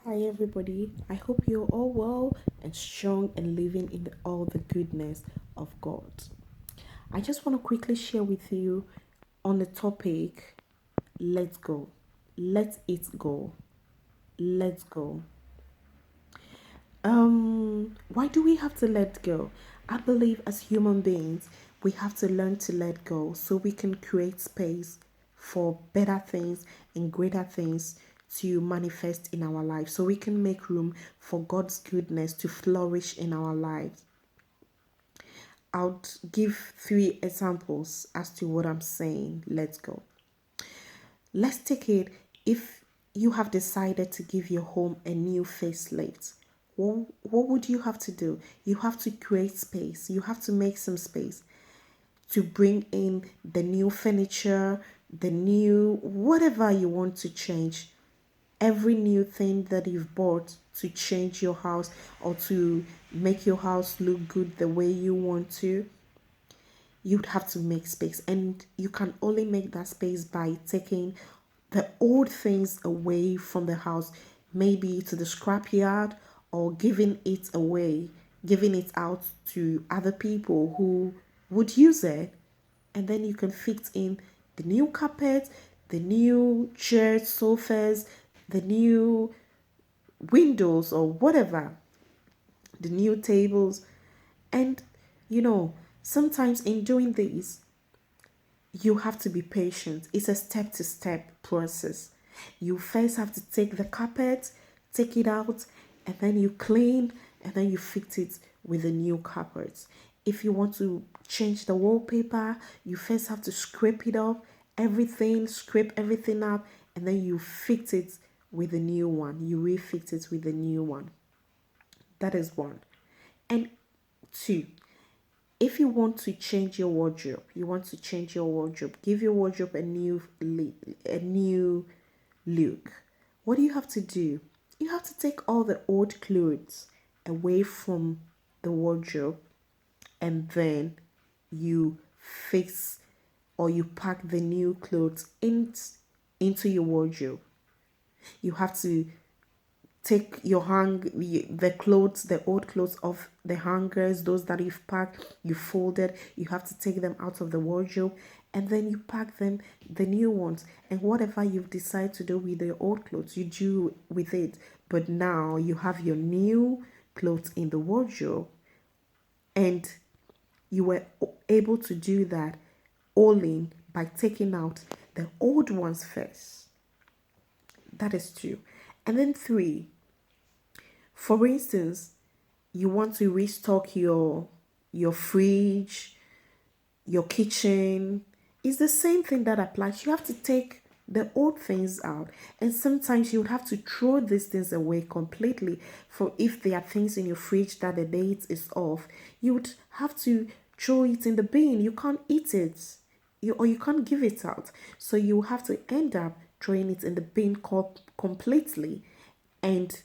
Hi everybody. I hope you're all well and strong and living in all the goodness of God. I just want to quickly share with you on the topic let go. Let it go. Let go. Why do we have to let go? I believe as human beings, we have to learn to let go so we can create space for better things and greater things to manifest in our lives, so we can make room for God's goodness to flourish in our lives. I'll give three examples as to what I'm saying. Let's go. Let's take it. If you have decided to give your home a new facelift, what would you have to do? You have to create space. You have to make some space to bring in the new furniture, the new whatever you want to change. Every new thing that you've bought to change your house or to make your house look good the way you want to, you'd have to make space. And you can only make that space by taking the old things away from the house, maybe to the scrapyard, or giving it away, giving it out to other people who would use it. And then you can fit in the new carpet, the new chairs, sofas, the new windows, or whatever, the new tables. And you know, sometimes in doing this, you have to be patient. It's a step to step process. You first have to take the carpet, take it out, and then you clean, and then you fix it with the new carpet. If you want to change the wallpaper, you first have to scrape it up, everything, scrape everything up, and then you fix it with the new one. You refix it with the new one. That is one. And two, if you want to change your wardrobe, give your wardrobe a new look. What do you have to do? You have to take all the old clothes away from the wardrobe, and then you fix or you pack the new clothes into your wardrobe. You have to take the clothes, the old clothes off the hangers, those that you've packed, you folded, you have to take them out of the wardrobe, and then you pack them, the new ones. And whatever you've decided to do with the old clothes, you do with it. But now you have your new clothes in the wardrobe, and you were able to do that only by taking out the old ones first. That is two. And then three, for instance, you want to restock your fridge, your kitchen. It's the same thing that applies. You have to take the old things out, and sometimes you would have to throw these things away completely. For if there are things in your fridge that the date is off, you would have to throw it in the bin. You can't eat it, or you can't give it out, so you have to end up throwing it in the bin completely. And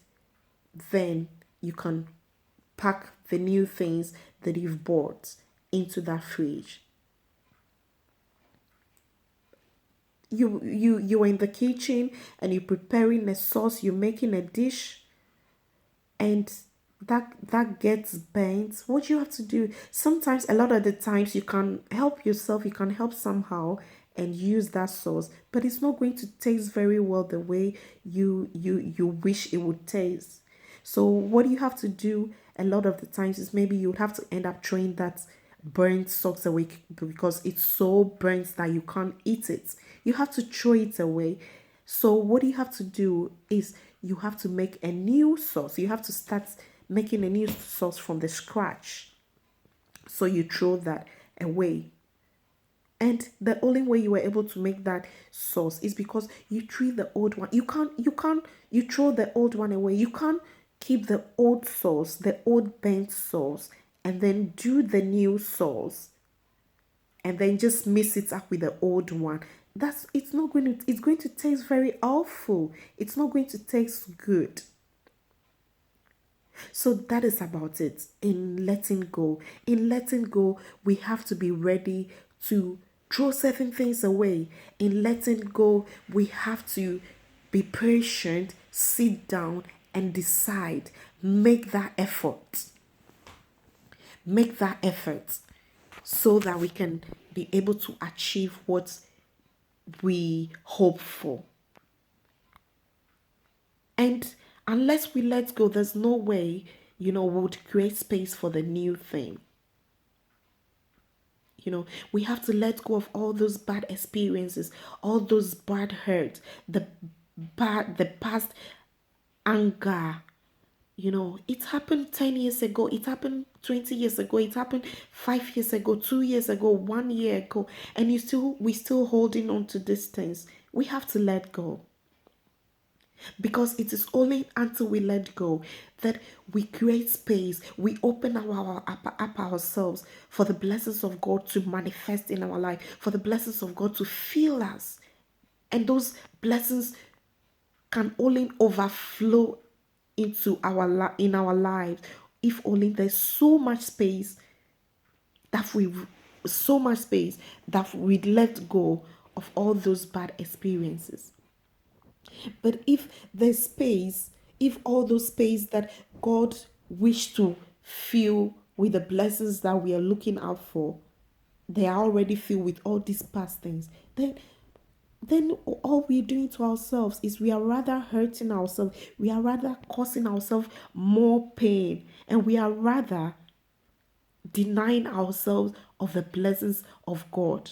then you can pack the new things that you've bought into that fridge. You're in the kitchen and you're preparing a sauce, you're making a dish, and that gets burnt. What you have to do, sometimes, a lot of the times, you can help yourself, you can help somehow and use that sauce, but it's not going to taste very well the way you wish it would taste. So what you have to do a lot of the times is maybe you would have to end up throwing that burnt socks away because it's so burnt that you can't eat it. You have to throw it away. So what you have to do is you have to make a new sauce. You have to start making a new sauce from the scratch. So you throw that away. And the only way you were able to make that sauce is because you threw the old one. You throw the old one away. You can't keep the old sauce, the old burnt sauce, and then do the new sauce and then just mix it up with the old one. It's going to taste very awful. It's not going to taste good. So that is about it in letting go. In letting go, we have to be ready to throw certain things away. In letting go, we have to be patient, sit down, and decide, make that effort. Make that effort so that we can be able to achieve what we hope for. And unless we let go, there's no way, we would create space for the new thing. We have to let go of all those bad experiences, all those bad hurts, the past anger. It happened 10 years ago, it happened 20 years ago, it happened 5 years ago, 2 years ago, 1 year ago, and we still holding on to these things. We have to let go. Because it is only until we let go that we create space, we open up ourselves for the blessings of God to manifest in our life, for the blessings of God to fill us. And those blessings can only overflow into our lives if only there's so much space that we let go of all those bad experiences. But if all those space that God wished to fill with the blessings that we are looking out for, they are already filled with all these past things, then all we're doing to ourselves is we are rather hurting ourselves, we are rather causing ourselves more pain, and we are rather denying ourselves of the blessings of God.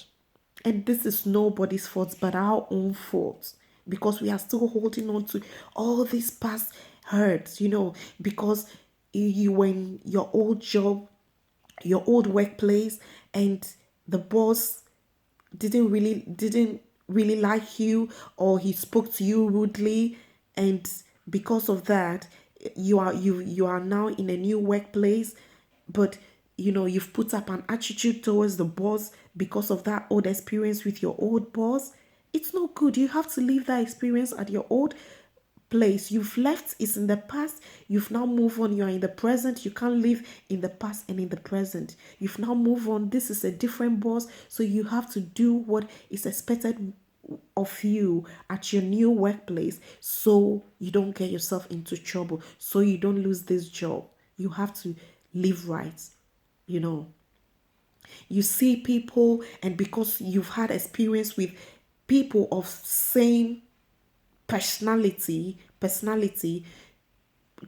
And this is nobody's fault but our own fault, because we are still holding on to all these past hurts, because you were in your old job, your old workplace, and the boss didn't really like you, or he spoke to you rudely, and because of that you are now in a new workplace, but you've put up an attitude towards the boss because of that old experience with your old boss. It's not good. You have to leave that experience at your old place. You've left, it's in the past. You've now moved on. You're in the present. You can't live in the past and in the present. You've now moved on. This is a different boss, so you have to do what is expected of you at your new workplace, so you don't get yourself into trouble, so you don't lose this job. You have to live right. You see people, and because you've had experience with people of same personality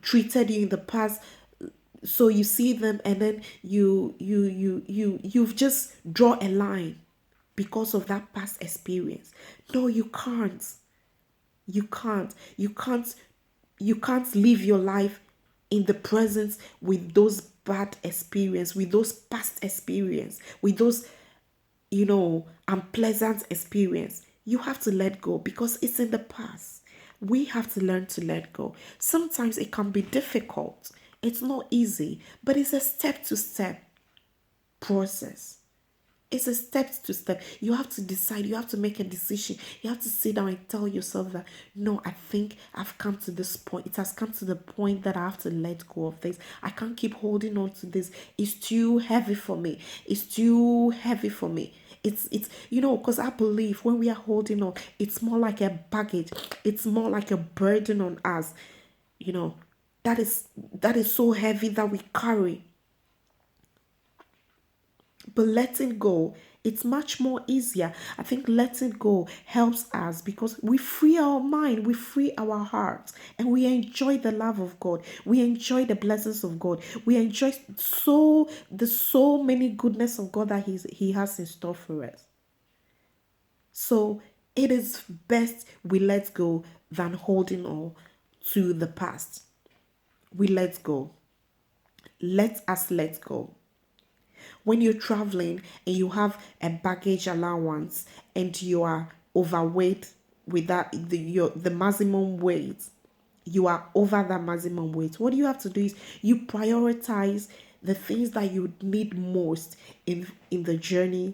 treated you in the past, so you see them, and then you've just draw a line because of that past experience. No, you can't. You can't live your life in the presence with those bad experience, with those past experience, with those unpleasant experience. You have to let go because it's in the past. We have to learn to let go. Sometimes it can be difficult. It's not easy, but it's a step-to-step process. It's a step. You have to decide. You have to make a decision. You have to sit down and tell yourself that, no, I think I've come to this point. It has come to the point that I have to let go of this. I can't keep holding on to this. It's too heavy for me. It's too heavy for me. It's because I believe when we are holding on, it's more like a baggage. It's more like a burden on us. That is so heavy that we carry. But letting go, it's much more easier. I think letting go helps us because we free our mind, we free our hearts, and we enjoy the love of God. We enjoy the blessings of God. We enjoy so many goodness of God that He has in store for us. So it is best we let go than holding on to the past. We let go. Let us let go. When you're traveling and you have a baggage allowance and you are overweight with the maximum weight, you are over that maximum weight, what you have to do is you prioritize the things that you need most in the journey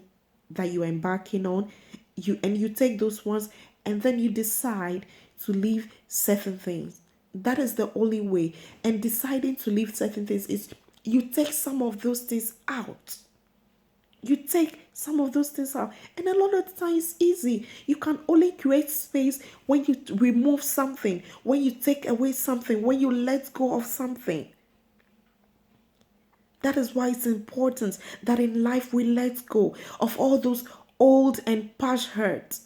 that you're embarking on. You take those ones, and then you decide to leave certain things. That is the only way. And deciding to leave certain things is you take some of those things out. You take Some of those things are, and a lot of the time it's easy. You can only create space when you remove something, when you take away something, when you let go of something. That is why it's important that in life we let go of all those old and past hurts,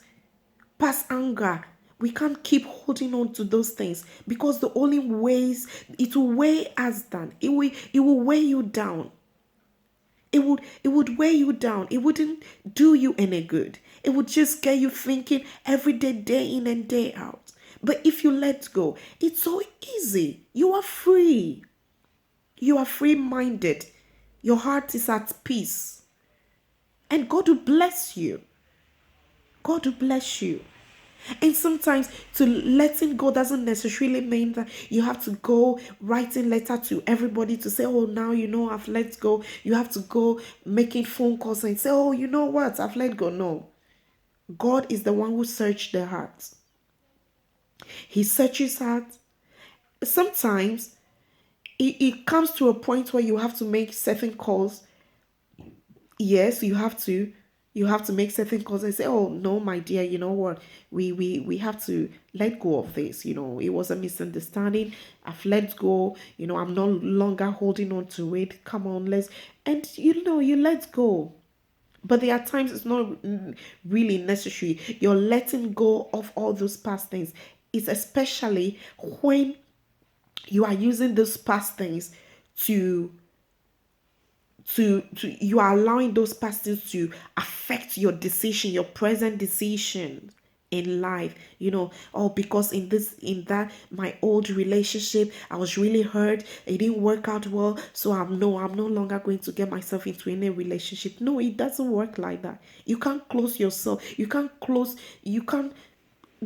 past anger. We can't keep holding on to those things, because the only ways it will weigh us down. It will weigh you down. It would weigh you down. It wouldn't do you any good. It would just get you thinking every day, day in and day out. But if you let go, it's so easy. You are free. You are free minded. Your heart is at peace. And God will bless you. God will bless you. And sometimes to letting go doesn't necessarily mean that you have to go writing letter to everybody to say, oh, now you know I've let go. You have to go making phone calls and say, oh, you know what, I've let go. No. God is the one who searches the heart. He searches heart. Sometimes it comes to a point where you have to make certain calls. Yes, you have to make certain calls and say, oh no, my dear, you know what, we have to let go of this. It was a misunderstanding. I've let go. I'm no longer holding on to it. Come on, let's. And you let go. But there are times it's not really necessary. You're letting go of all those past things. It's especially when you are using those past things to you are allowing those past things to affect your decision, your present decision in life. Oh, because in that my old relationship, I was really hurt. It didn't work out well, so I'm no longer going to get myself into any relationship. No, it doesn't work like that. You can't close yourself. You can't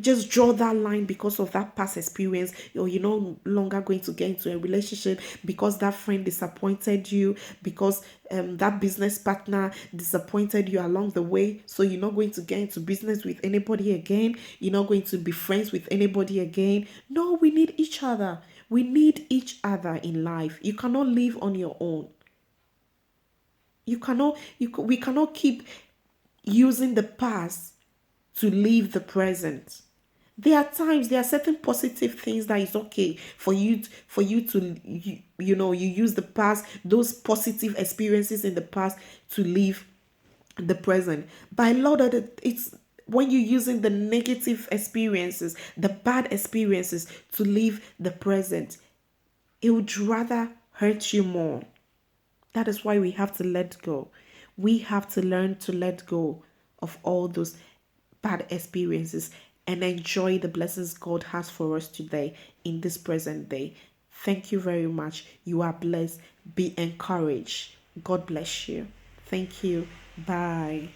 just draw that line because of that past experience, or you're no longer going to get into a relationship because that friend disappointed you, because that business partner disappointed you along the way, so you're not going to get into business with anybody again. You're not going to be friends with anybody again. No, we need each other. We need each other in life. You cannot live on your own. We cannot keep using the past to live the present. There are certain positive things that is okay for you to you use the past, those positive experiences in the past, to live the present. But a lot of it's when you're using the negative experiences, the bad experiences, to live the present, it would rather hurt you more. That is why we have to let go. We have to learn to let go of all those bad experiences and enjoy the blessings God has for us today in this present day. Thank you very much. You are blessed. Be encouraged. God bless you. Thank you. Bye.